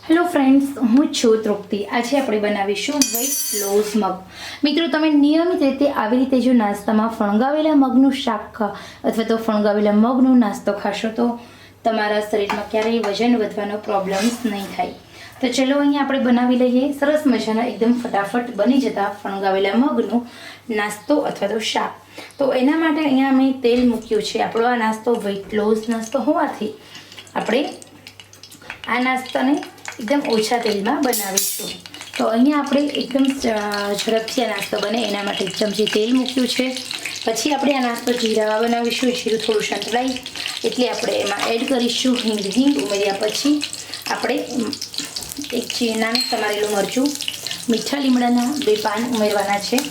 Hello friends, હું છું તૃપ્તિ। આજે આપણે બનાવીશું વેઇટ લોસ મગ। મિત્રો, તમે નિયમિત રીતે આવી રીતે જો નાસ્તામાં ફણગાવેલા મગનું શાક અથવા તો ફણગાવેલા મગનો નાસ્તો ખાશો તો તમારા શરીરમાં ક્યારેય વજન વધવાનો પ્રોબ્લેમ્સ નહીં થાય। તો ચલો અહીંયા આપણે બનાવી લઈએ સરસ મજાના એકદમ ફટાફટ બની જતા ફણગાવેલા મગનો નાસ્તો અથવા તો શાક। તો એના માટે અહીંયા મેં તેલ મૂક્યું છે। આપણો આ નાસ્તો વેઇટ લોસ નાસ્તો હોવાથી આપણે આ નાસ્તાને એકદમ ઓછા તેલમાં બનાવીશું। તો અહીંયા આપણે એકદમ ઝડપથી આ નાસ્તો બને એના માટે 1 ચમચી તેલ મૂક્યું છે। પછી આપણે આ નાસ્તો જીરામાં બનાવીશું। જીરું થોડું સંતળાય એટલે આપણે એમાં એડ કરીશું હિંગ। હિંગ ઉમેર્યા પછી આપણે એક નાનું સમારેલું મરચું, મીઠા લીમડાના 2 પાન ઉમેરવાના છે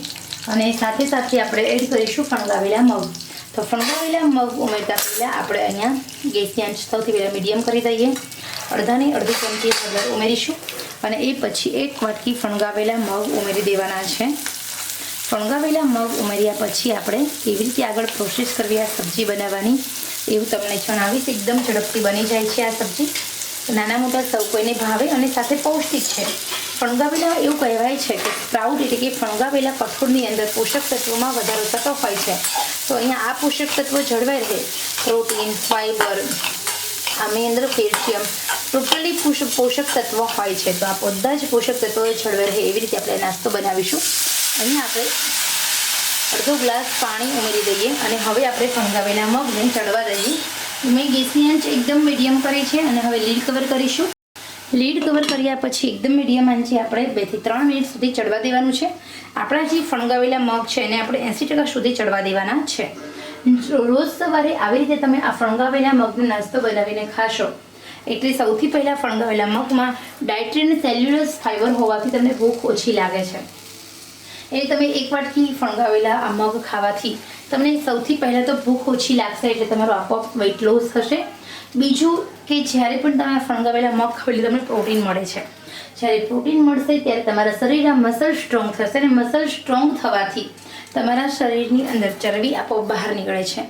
અને સાથે સાથે આપણે એડ કરીશું ફણગાવેલા મગ। તો ફણગાવેલા મગ ઉમેરતા પહેલાં આપણે અહીંયા ગેસની આંચ સૌથી પહેલાં મીડિયમ કરી દઈએ। અડધી ચમચી હળદર ઉમેરીશું અને એ પછી 1 વાટકી ફણગાવેલા મગ ઉમેરી દેવાના છે। ફણગાવેલા મગ ઉમેર્યા પછી આપણે કેવી રીતે આગળ પ્રોસેસ કરવી આ સબ્જી બનાવવાની એવું તમને જણાવીશ। એકદમ ઝડપથી બની જાય છે આ સબ્જી, નાના મોટા સૌ કોઈને ભાવે અને સાથે પૌષ્ટિક છે। ફણગાવેલા એવું કહેવાય છે કે સ્પ્રાઉટ એટલે કે ફણગાવેલા કઠોળની અંદર પોષક તત્વોમાં વધારો થતો હોય છે। તો અહીંયા આ પોષક તત્વો જળવાઈ રહે, પ્રોટીન, ફાઈબર, આની અંદર કેલ્શિયમ, ટોટલી પોષક તત્વો હોય છે। તો આ બધા જ પોષક તત્વો જળવાઈ રહે એવી રીતે આપણે નાસ્તો બનાવીશું। અહીંયા આપણે અડધો ગ્લાસ પાણી ઉમેરી દઈએ અને હવે આપણે ફણગાવેલા મગને ચડવા દઈએ। મેં ગેસની આંચ એકદમ મીડિયમ કરી છે અને હવે લીડ કવર કરીશું। લીડ કવર કર્યા પછી એકદમ મીડિયમ આંચે આપણે 2 થી 3 મિનિટ સુધી ચડવા દેવાનું છે। આપણા જે ફણગાવેલા મગ છે એને આપણે 80% સુધી ચડવા દેવાના છે। રોજ સવારે આવી રીતે તમે આ ફણગાવેલા મગનો નાસ્તો બનાવીને ખાશો એટલે સૌથી પહેલાં ફણગાવેલા મગમાં ડાયટ્રી અને સેલ્યુલર ફાઈબર હોવાથી તમને ભૂખ ઓછી લાગે છે। એ તમે 1 વાટકી ફણગાવેલા આ મગ ખાવાથી તમને સૌથી પહેલાં તો ભૂખ ઓછી લાગશે એટલે તમારો આપોઆપ વેઇટ લોસ થશે। બીજું કે જ્યારે પણ તમે ફણગાવેલા મગ ખાવ એટલે તમને પ્રોટીન મળે છે। જ્યારે પ્રોટીન મળશે ત્યારે તમારા શરીરના મસલ સ્ટ્રોંગ થશે અને મસલ સ્ટ્રોંગ થવાથી તમારા શરીરની અંદર ચરબી આપોઆપ બહાર નીકળે છે।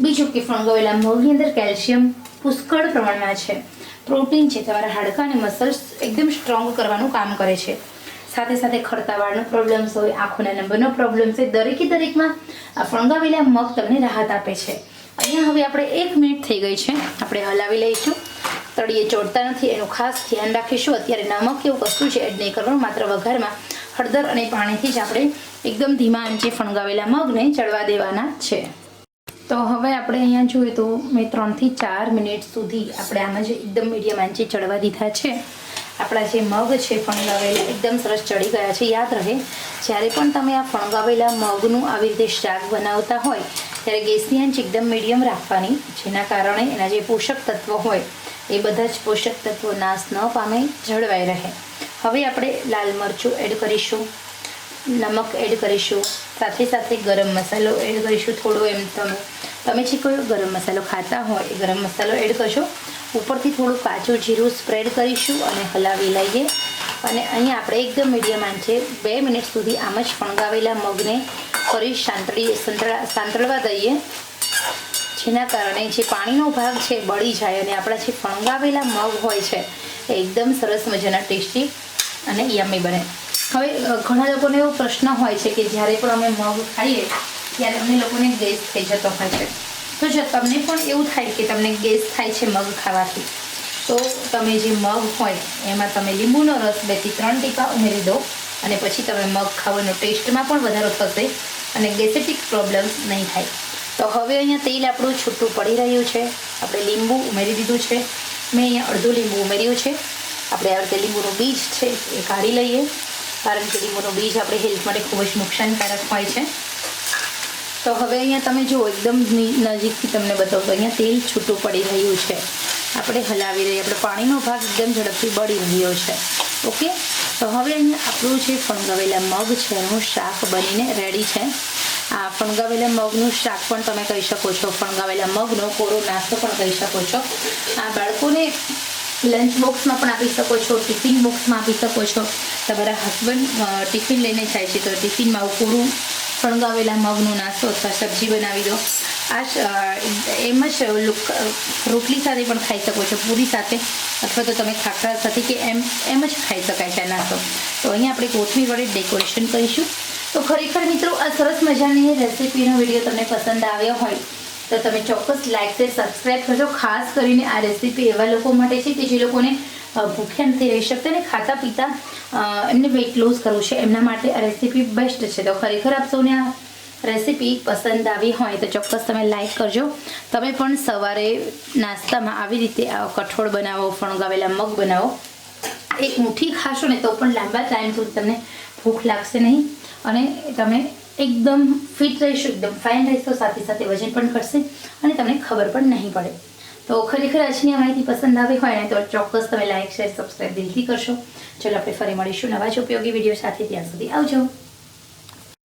બીજું કે ફણગાવેલા મગની અંદર કેલ્શિયમ પુષ્કળ પ્રમાણમાં છે, પ્રોટીન છે, તમારા હાડકાં અને મસલ્સ એકદમ સ્ટ્રોંગ કરવાનું કામ કરે છે। સાથે સાથે ખરતા વાળનો પ્રોબ્લેમ્સ હોય, આંખોના નંબરનો પ્રોબ્લેમ્સ હોય, દરેકમાં આ ફણગાવેલા મગ તમને રાહત આપે છે। અહીંયા હવે આપણે 1 મિનિટ થઈ ગઈ છે, આપણે હલાવી લઈશું। તળિયે ચોટતા નથી એનું ખાસ ધ્યાન રાખીશું। અત્યારે નમક એવું કશું જ એડ નહીં કરવાનું, માત્ર વઘારમાં હળદર અને પાણીથી જ આપણે એકદમ ધીમા આંચે ફણગાવેલા મગને ચડવા દેવાના છે। તો હવે આપણે અહીંયા જોઈએ તો મેં 3 થી 4 મિનિટ સુધી આપણે આમાં જ એકદમ મીડિયમ આંચે ચડવા દીધા છે। આપણા જે મગ છે ફણગાવેલા એકદમ સરસ ચડી ગયા છે। યાદ રહે, જ્યારે પણ તમે આ ફણગાવેલા મગનું આવી રીતે શાક બનાવતા હોય ત્યારે ગેસની આંચ એકદમ મીડિયમ રાખવાની, જેના કારણે એના જે પોષક તત્વો હોય એ બધા જ પોષક તત્વો નાશ ન પામે, જળવાઈ રહે। હવે આપણે લાલ મરચું એડ કરીશું, નમક એડ કરીશું, સાથે સાથે ગરમ મસાલો એડ કરીશું થોડો। એમ તમે જે કોઈ ગરમ મસાલો ખાતા હોય એ ગરમ મસાલો એડ કરશો। ઉપરથી થોડું કાચું જીરું સ્પ્રેડ કરીશું અને હલાવી લઈએ અને અહીંયા આપણે એકદમ મીડિયમ આંચે 2 મિનિટ સુધી આમ જ ફણગાવેલા મગને ફરી સાંતળવા દઈએ, જેના કારણે જે પાણીનો ભાગ છે બળી જાય અને આપણા જે ફણગાવેલા મગ હોય છે એ એકદમ સરસ મજાના ટેસ્ટી અને યમ્મી બને। હવે ઘણા લોકોને એવો પ્રશ્ન હોય છે કે જ્યારે પણ અમે મગ ખાઈએ ત્યારે અમને લોકોને ગેસ થઈ જતો હોય છે। તો જો તમને પણ એવું થાય કે તમને ગેસ થાય છે મગ ખાવાથી, તો તમે જે મગ હોય એમાં તમે લીંબુનો રસ 2 થી 3 ટીપા ઉમેરી દો અને પછી તમે મગ ખાવાનો ટેસ્ટમાં પણ વધારો થશે અને ગેસ્ટ્રિક પ્રોબ્લેમ્સ નહીં થાય। તો હવે અહીંયા તેલ આપણું છૂટું પડી રહ્યું છે, આપણે લીંબુ ઉમેરી દીધું છે। મેં અહીંયા અડધું લીંબુ ઉમેર્યું છે। આપણે આ રીતે લીંબુનું બીજ છે એ કાઢી લઈએ, કારણ કે લીંબુનું બીજ આપણે હેલ્થ માટે ખૂબ જ નુકસાનકારક હોય છે। તો હવે અહીંયા તમે જુઓ એકદમ નજીકથી તમને બતાવું તો અહીંયા તેલ છૂટું પડી રહ્યું છે, આપણે હલાવી રહીએ, આપણે પાણીનો ભાગ એકદમ ઝડપથી બળી રહ્યો છે। ઓકે, તો હવે અહીંયા આપણું જે ફણગાવેલા મગ છે એનું શાક બનીને રેડી છે। આ ફણગાવેલા મગનું શાક પણ તમે કહી શકો છો, ફણગાવેલા મગનો કોરો નાસ્તો પણ કહી શકો છો। આ બાળકોને લંચ બોક્સમાં પણ આપી શકો છો, ટિફિન બોક્સમાં આપી શકો છો। તમારા હસબન્ડ ટિફિન લઈને જાય છે તો ટિફિનમાં કોરું ફણગાવેલા મગનો નાસ્તો અથવા સબ્જી બનાવી દો। આ એમ જ રોટલી સાથે પણ ખાઈ શકો છો, પૂરી સાથે અથવા તો તમે ખાખરા સાથે કે એમ જ ખાઈ શકાય છે નાસ્તો. તો અહીંયા આપણે કોથમીર વડે ડેકોરેશન કરીશું. તો ખરેખર મિત્રો આ સરસ મજાની રેસીપીનો વિડીયો તમને પસંદ આવ્યો હોય તો તમે ચોક્કસ લાઇક શેર સબસ્ક્રાઈબ કરજો. ખાસ કરીને આ રેસીપી એવા લોકો માટે છે કે જે લોકોને ભૂખ્યા નથી રહી શકતા ને ખાતા પીતા એમને વેઇટ લોસ કરવું છે, એમના માટે આ રેસીપી બેસ્ટ છે. તો ખરેખર આપ સૌને આ રેસીપી પસંદ આવી હોય તો ચોક્કસ તમે લાઈક કરજો. તમે પણ સવારે નાસ્તામાં આવી રીતે કઠોળ બનાવો, ફણગાવેલા મગ બનાવો. એક મુઠ્ઠી ખાશો ને તો પણ લાંબા ટાઈમ સુધી તમને ભૂખ લાગશે નહીં અને તમે એકદમ ફિટ રહીશું, એકદમ ફાઇન રહીશો, સાથે સાથે વજન પણ ઘટશે અને તમને ખબર પણ નહીં પડે. તો ખરેખર આજની આ માહિતી પસંદ આવી હોય ને તો ચોક્કસ તમે લાઈક શેર સબસ્ક્રાઈબ દિલથી કરશો. ચલો આપણે ફરી મળીશું નવા જ ઉપયોગી વિડીયો સાથે. ત્યાં સુધી આવજો.